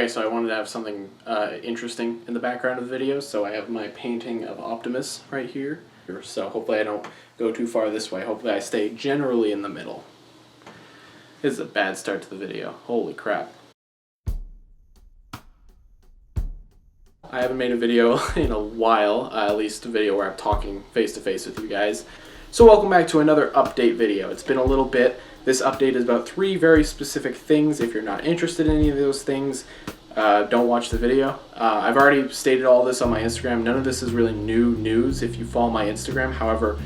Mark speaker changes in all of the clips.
Speaker 1: Okay, so I wanted to have something interesting in the background of the video, so I have my painting of Optimus right here. So hopefully I don't go too far this way. Hopefully I stay generally in the middle. This is a bad start to the video. Holy crap. I haven't made a video in a while, at least a video where I'm talking face to face with you guys. So welcome back to another update video. It's been a little bit. This update is about 3 very specific things. If you're not interested in any of those things, don't watch the video. I've already stated all this on my Instagram. None of this is really new news if you follow my Instagram. However,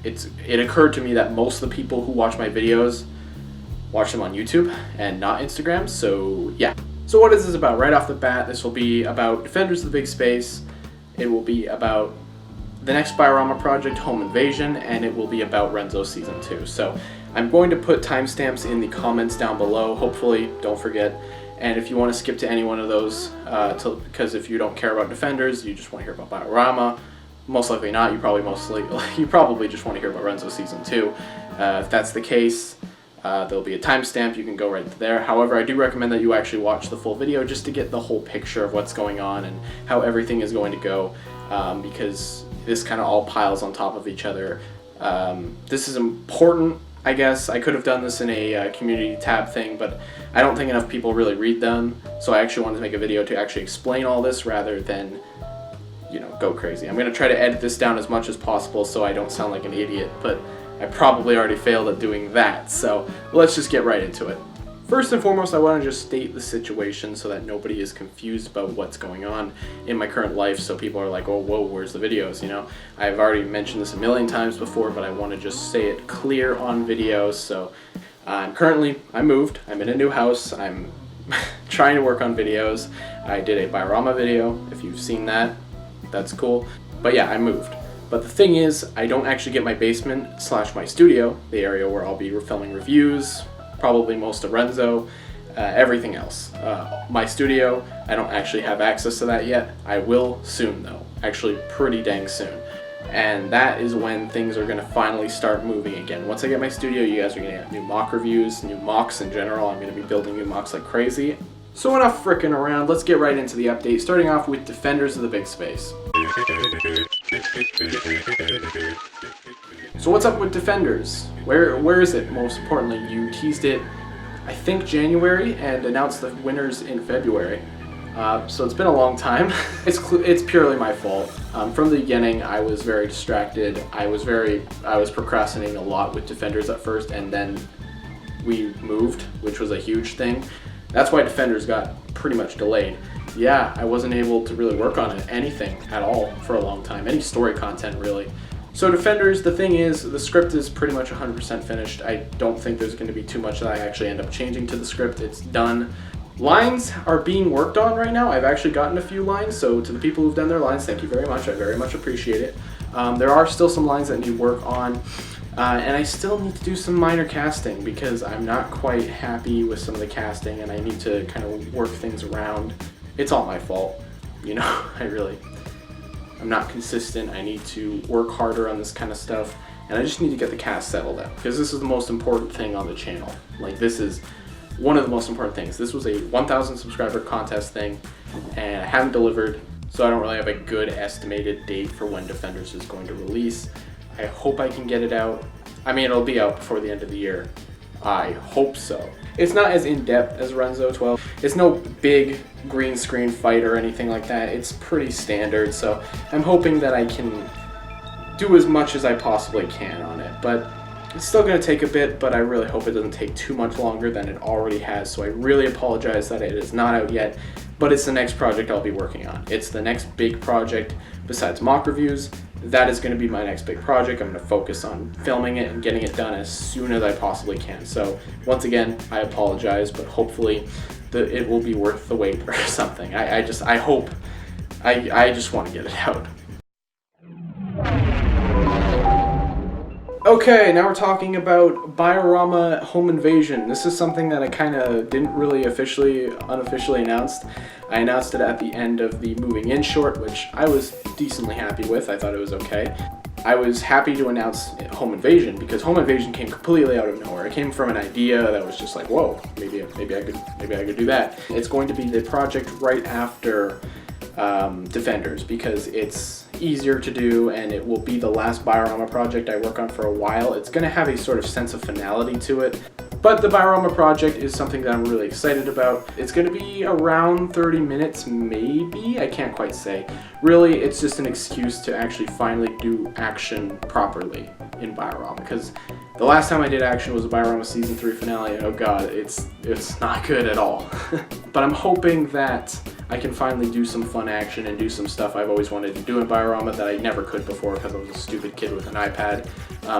Speaker 1: it occurred to me that most of the people who watch my videos watch them on YouTube and not Instagram. So yeah. So what is this about? Right off the bat, this will be about Defenders of the Big Space. It will be about the next Bio-Rama project, Home Invasion, and it will be about Renzo Season 2. So I'm going to put timestamps in the comments down below, hopefully, don't forget. And if you want to skip to any one of those, because if you don't care about Defenders, you just want to hear about Bio-Rama, most likely not, you probably just want to hear about Renzo Season 2. If that's the case, there'll be a timestamp, you can go right there. However, I do recommend that you actually watch the full video just to get the whole picture of what's going on and how everything is going to go, because this kind of all piles on top of each other. This is important, I guess. I could have done this in a community tab thing, but I don't think enough people really read them, so I actually wanted to make a video to actually explain all this rather than, you know, go crazy. I'm going to try to edit this down as much as possible so I don't sound like an idiot, but I probably already failed at doing that, so let's just get right into it. First and foremost, I want to just state the situation so that nobody is confused about what's going on in my current life, so people are like, oh, whoa, where's the videos, you know? I've already mentioned this a million times before, but I want to just say it clear on videos. So I moved, I'm in a new house, I'm trying to work on videos. I did a BioRama video, if you've seen that, that's cool. But yeah, I moved. But the thing is, I don't actually get my basement / my studio, the area where I'll be filming reviews, probably most of Renzo, everything else. My studio, I don't actually have access to that yet. I will soon though, actually pretty dang soon. And that is when things are gonna finally start moving again. Once I get my studio, you guys are gonna get new mock reviews, new mocks in general. I'm gonna be building new mocks like crazy. So enough frickin' around, let's get right into the update, starting off with Defenders of the Big Space. So what's up with Defenders? Where is it? Most importantly, you teased it, I think January, and announced the winners in February. So it's been a long time. It's purely my fault. From the beginning, I was very distracted. I was procrastinating a lot with Defenders at first, and then we moved, which was a huge thing. That's why Defenders got pretty much delayed. Yeah, I wasn't able to really work on anything at all for a long time, any story content really. So Defenders, the thing is, the script is pretty much 100% finished. I don't think there's going to be too much that I actually end up changing to the script. It's done. Lines are being worked on right now. I've actually gotten a few lines, so to the people who've done their lines, thank you very much. I very much appreciate it. There are still some lines that need work on. And I still need to do some minor casting because I'm not quite happy with some of the casting and I need to kind of work things around. It's all my fault, you know, I'm not consistent. I need to work harder on this kind of stuff and I just need to get the cast settled out because this is the most important thing on the channel. Like, this is one of the most important things. This was a 1,000 subscriber contest thing and I haven't delivered, so I don't really have a good estimated date for when Defenders is going to release. I hope I can get it out. I mean, it'll be out before the end of the year. I hope so. It's not as in-depth as Renzo 12. It's no big green screen fight or anything like that. It's pretty standard, so I'm hoping that I can do as much as I possibly can on it. But it's still gonna take a bit, but I really hope it doesn't take too much longer than it already has. So I really apologize that it is not out yet, but it's the next project I'll be working on. It's the next big project besides mock reviews. That is going to be my next big project. I'm going to focus on filming it and getting it done as soon as I possibly can. So once again, I apologize, but hopefully it will be worth the wait or something. I just want to get it out. Okay, now we're talking about Bio-Rama Home Invasion. This is something that I kind of didn't really unofficially announce. I announced it at the end of the Moving In short, which I was decently happy with. I thought it was okay. I was happy to announce Home Invasion because Home Invasion came completely out of nowhere. It came from an idea that was just like, whoa, maybe I could do that. It's going to be the project right after Defenders because it's easier to do and it will be the last BioRama project I work on for a while. It's going to have a sort of sense of finality to it. But the BioRama project is something that I'm really excited about. It's going to be around 30 minutes, maybe? I can't quite say. Really, it's just an excuse to actually finally do action properly in BioRama. Because the last time I did action was a BioRama Season 3 finale, and oh god, it's not good at all. But I'm hoping that I can finally do some fun action and do some stuff I've always wanted to do in BioRama that I never could before because I was a stupid kid with an iPad.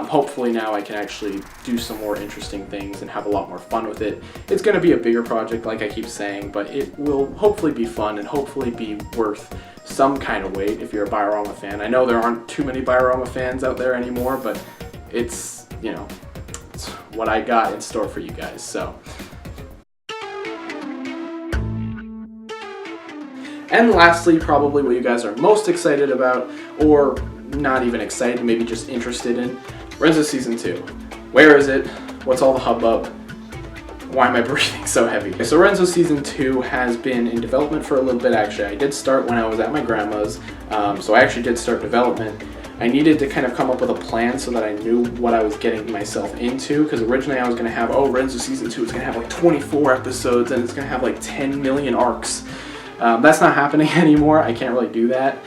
Speaker 1: Hopefully now I can actually do some more interesting things and have a lot more fun with it. It's going to be a bigger project like I keep saying, but it will hopefully be fun and hopefully be worth some kind of wait if you're a BioRama fan. I know there aren't too many BioRama fans out there anymore, but it's, you know, it's what I got in store for you guys, so. And lastly, probably what you guys are most excited about, or not even excited, maybe just interested in, Renzo Season 2. Where is it? What's all the hubbub? Why am I breathing so heavy? So Renzo Season 2 has been in development for a little bit actually. I did start when I was at my grandma's, so I actually did start development. I needed to kind of come up with a plan so that I knew what I was getting myself into, because originally I was going to have, Renzo Season 2 is going to have like 24 episodes and it's going to have like 10 million arcs. That's not happening anymore. I can't really do that.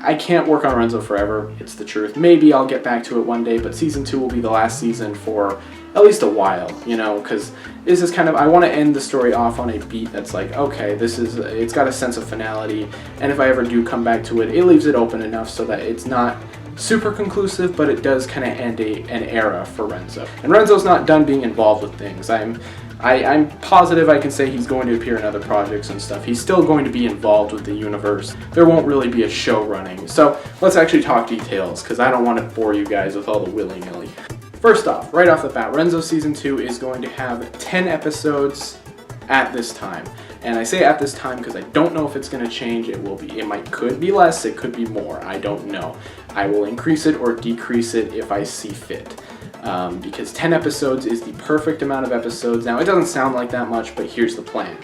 Speaker 1: I can't work on Renzo forever, it's the truth. Maybe I'll get back to it one day, but Season 2 will be the last season for at least a while, you know, because this is kind of, I want to end the story off on a beat that's like, okay, it's got a sense of finality, and if I ever do come back to it, it leaves it open enough so that it's not super conclusive, but it does kind of end an era for Renzo. And Renzo's not done being involved with things. I'm positive I can say he's going to appear in other projects and stuff. He's still going to be involved with the universe. There won't really be a show running. So let's actually talk details, because I don't want to bore you guys with all the willy-nilly. First off, right off the bat, Renzo Season 2 is going to have 10 episodes at this time. And I say at this time because I don't know if it's going to change. Could be less, it could be more. I don't know. I will increase it or decrease it if I see fit. Because 10 episodes is the perfect amount of episodes. Now, it doesn't sound like that much, but here's the plan.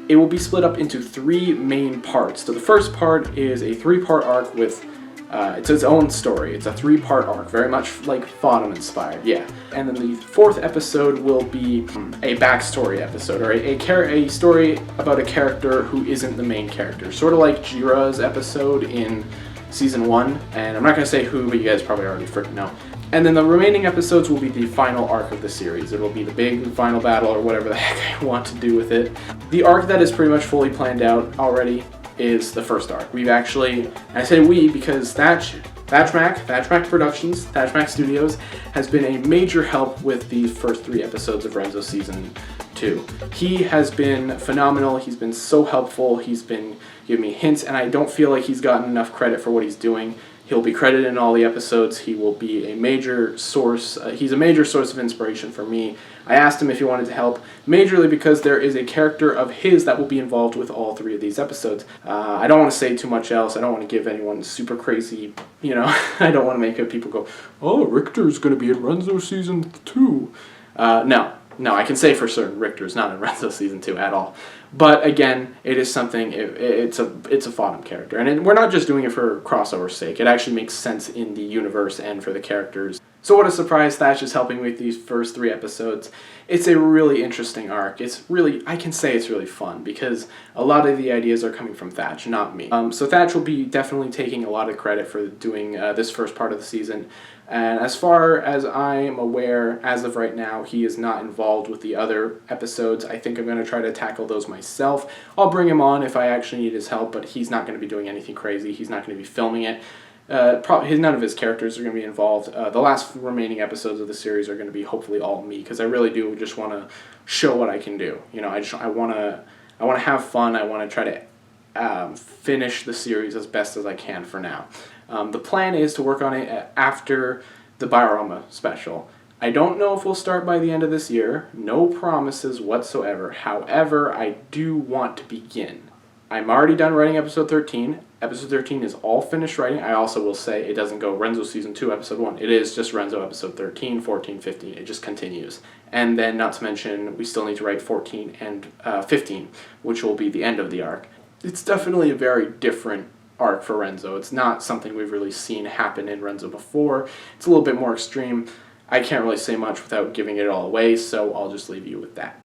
Speaker 1: It will be split up into 3 main parts. So the first part is a 3-part arc with, it's its own story. It's a 3-part arc, very much like Fodom inspired, yeah. And then the 4th episode will be a backstory episode, or a story about a character who isn't the main character. Sort of like Jira's episode in Season 1, and I'm not going to say who, but you guys probably already freaking know. And then the remaining episodes will be the final arc of the series. It will be the big final battle or whatever the heck I want to do with it. The arc that is pretty much fully planned out already is the first arc. We've actually, and I say we because Thatch Productions, Thatch Mac Studios, has been a major help with the first 3 episodes of Renzo Season 2. He has been phenomenal. He's been so helpful. He's been giving me hints, and I don't feel like he's gotten enough credit for what he's doing. He'll be credited in all the episodes. He will be a major source. He's a major source of inspiration for me. I asked him if he wanted to help, majorly because there is a character of his that will be involved with all 3 of these episodes. I don't want to say too much else. I don't want to give anyone super crazy, you know, I don't want to make people go, oh, Richter's going to be in Renzo Season 2. No, I can say for certain Richter's not in Renzo Season 2 at all. But again, it is something, it's a Fodom character. And we're not just doing it for crossover's sake. It actually makes sense in the universe and for the characters. So what a surprise, Thatch is helping with these first 3 episodes. It's a really interesting arc. I can say it's really fun because a lot of the ideas are coming from Thatch, not me. So Thatch will be definitely taking a lot of credit for doing this first part of the season. And as far as I'm aware, as of right now, he is not involved with the other episodes. I think I'm going to try to tackle those myself. I'll bring him on if I actually need his help, but he's not going to be doing anything crazy. He's not going to be filming it. None of his characters are going to be involved. The last remaining episodes of the series are going to be hopefully all me, because I really do just want to show what I can do. You know, I want to have fun. I want to try to finish the series as best as I can for now. The plan is to work on it after the BioRama special. I don't know if we'll start by the end of this year. No promises whatsoever. However, I do want to begin. I'm already done writing episode 13. Episode 13 is all finished writing. I also will say it doesn't go Renzo season 2, episode 1. It is just Renzo episode 13, 14, 15. It just continues. And then, not to mention, we still need to write 14 and 15, which will be the end of the arc. It's definitely a very different arc for Renzo. It's not something we've really seen happen in Renzo before. It's a little bit more extreme. I can't really say much without giving it all away, so I'll just leave you with that.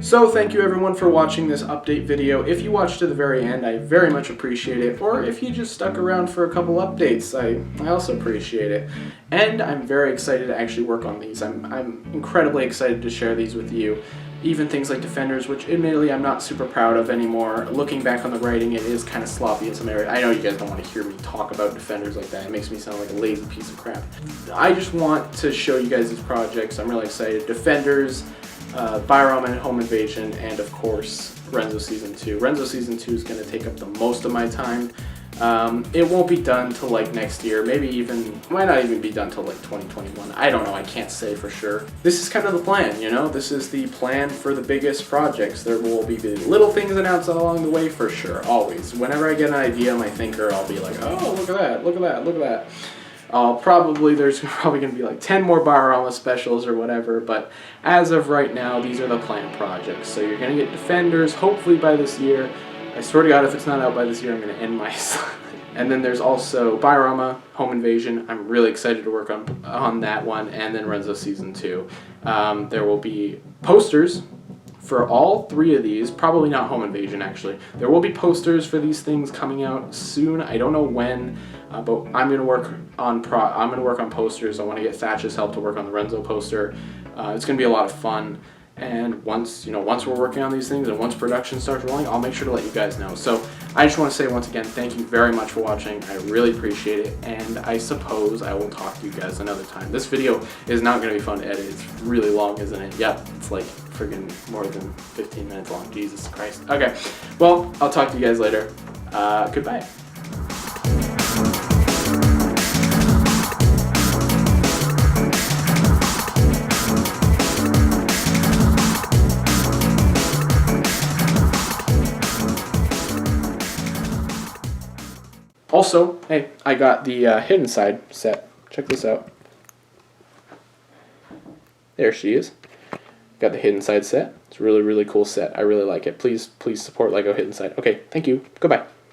Speaker 1: So thank you everyone for watching this update video. If you watched to the very end, I very much appreciate it. Or if you just stuck around for a couple updates, I also appreciate it. And I'm very excited to actually work on these. I'm incredibly excited to share these with you. Even things like Defenders, which admittedly I'm not super proud of anymore. Looking back on the writing, it is kind of sloppy in some areas. I know you guys don't want to hear me talk about Defenders like that. It makes me sound like a lazy piece of crap. I just want to show you guys these projects. I'm really excited. Defenders, BioRama and Home Invasion, and of course Renzo Season 2. Renzo Season 2 is going to take up the most of my time. It won't be done till like next year, maybe even, might not even be done till like 2021. I don't know, I can't say for sure. This is kind of the plan, you know? This is the plan for the biggest projects. There will be the little things announced along the way for sure, always. Whenever I get an idea in my thinker, I'll be like, oh, look at that, look at that, look at that. There's probably going to be like 10 more BioRama specials or whatever, but as of right now, these are the planned projects. So you're going to get Defenders, hopefully by this year. I swear to God, if it's not out by this year, I'm going to end my And then there's also BioRama, Home Invasion. I'm really excited to work on that one, and then Renzo Season 2. There will be posters for all 3 of these, probably not Home Invasion actually. There will be posters for these things coming out soon. I don't know when, but I'm gonna work on posters. I want to get Thatch's help to work on the Renzo poster. It's gonna be a lot of fun. And once we're working on these things and once production starts rolling, I'll make sure to let you guys know. So I just want to say once again, thank you very much for watching. I really appreciate it, and I suppose I will talk to you guys another time. This video is not going to be fun to edit. It's really long, isn't it? Yep, it's like friggin' more than 15 minutes long. Jesus Christ. Okay, well, I'll talk to you guys later. Goodbye. Also, hey, I got the Hidden Side set. Check this out. There she is. Got the Hidden Side set. It's a really, really cool set. I really like it. Please support LEGO Hidden Side. Okay, thank you. Goodbye.